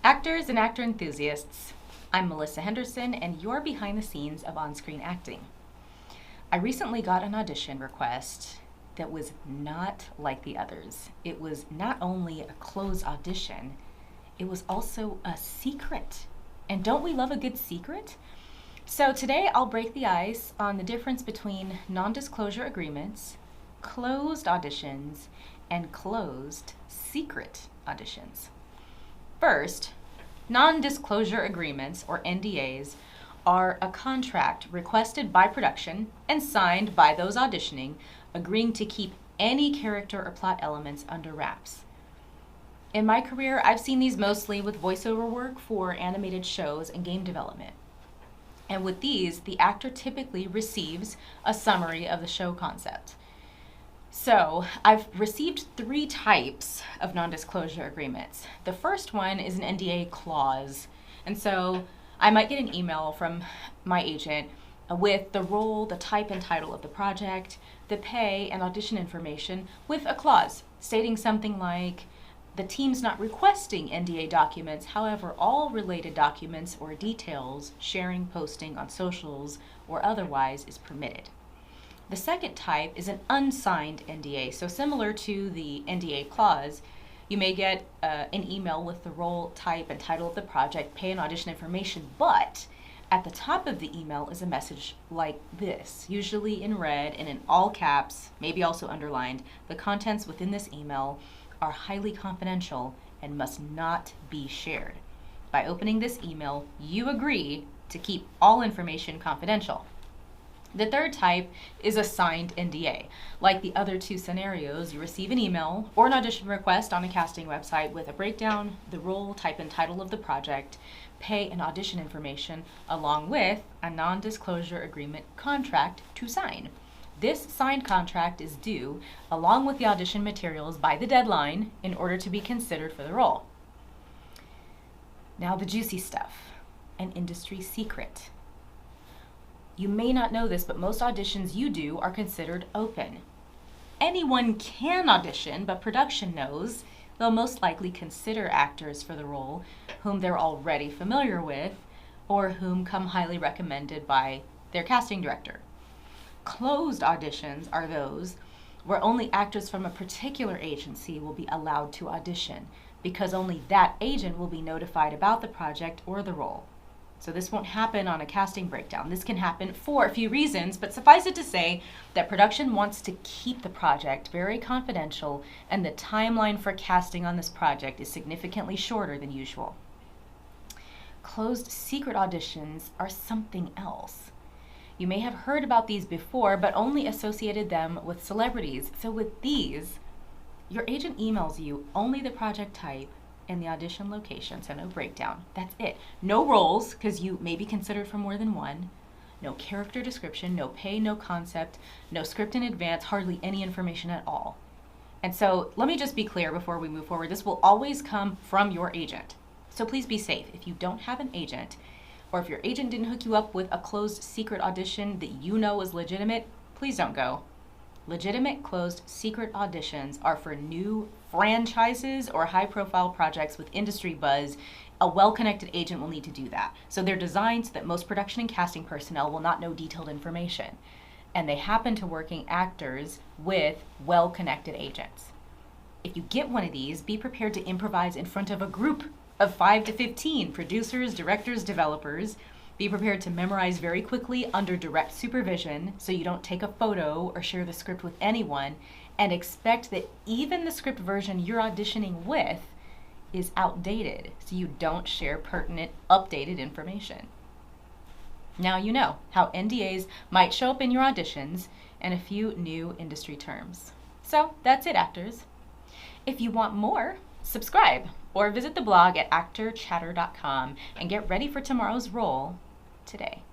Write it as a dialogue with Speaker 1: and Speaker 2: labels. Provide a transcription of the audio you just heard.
Speaker 1: Actors and actor enthusiasts, I'm Melissa Henderson, and you're behind the scenes of on-screen acting. I recently got an audition request that was not like the others. It was not only a closed audition, it was also a secret. And don't we love a good secret? So today I'll break the ice on the difference between non-disclosure agreements, closed auditions, and closed secret auditions. First, non-disclosure agreements, or NDAs, are a contract requested by production and signed by those auditioning, agreeing to keep any character or plot elements under wraps. In my career, I've seen these mostly with voiceover work for animated shows and game development. And with these, the actor typically receives a summary of the show concept. So I've received 3 types of non-disclosure agreements. The first one is an NDA clause. And so I might get an email from my agent with the role, the type and title of the project, the pay and audition information with a clause stating something like, the team's not requesting NDA documents, however, all related documents or details, sharing, posting on socials, or otherwise is permitted. The second type is an unsigned NDA. So similar to the NDA clause, you may get an email with the role, type, and title of the project, pay and audition information, but at the top of the email is a message like this, usually in red and in all caps, maybe also underlined. The contents within this email are highly confidential and must not be shared. By opening this email, you agree to keep all information confidential. The third type is a signed NDA. Like the other 2 scenarios, you receive an email or an audition request on a casting website with a breakdown, the role, type, and title of the project, pay and audition information, along with a non-disclosure agreement contract to sign. This signed contract is due, along with the audition materials, by the deadline in order to be considered for the role. Now the juicy stuff, an industry secret. You may not know this, but most auditions you do are considered open. Anyone can audition, but production knows they'll most likely consider actors for the role whom they're already familiar with or whom come highly recommended by their casting director. Closed auditions are those where only actors from a particular agency will be allowed to audition because only that agent will be notified about the project or the role. So this won't happen on a casting breakdown. This can happen for a few reasons, but suffice it to say that production wants to keep the project very confidential, and the timeline for casting on this project is significantly shorter than usual. Closed secret auditions are something else. You may have heard about these before, but only associated them with celebrities. So with these, your agent emails you only the project type and the audition location, so no breakdown. That's it. No roles, because you may be considered for more than one. No character description, no pay, no concept, no script in advance, hardly any information at all. And so let me just be clear before we move forward. This will always come from your agent. So please be safe. If you don't have an agent, or if your agent didn't hook you up with a closed secret audition that you know is legitimate, please don't go. Legitimate closed secret auditions are for new franchises or high-profile projects with industry buzz. A well-connected agent will need to do that. So they're designed so that most production and casting personnel will not know detailed information. And they happen to working actors with well-connected agents. If you get one of these, be prepared to improvise in front of a group of 5 to 15 producers, directors, developers. Be prepared to memorize very quickly under direct supervision so you don't take a photo or share the script with anyone, and expect that even the script version you're auditioning with is outdated so you don't share pertinent, updated information. Now you know how NDAs might show up in your auditions and a few new industry terms. So that's it, actors. If you want more, subscribe or visit the blog at actorchatter.com and get ready for tomorrow's role today.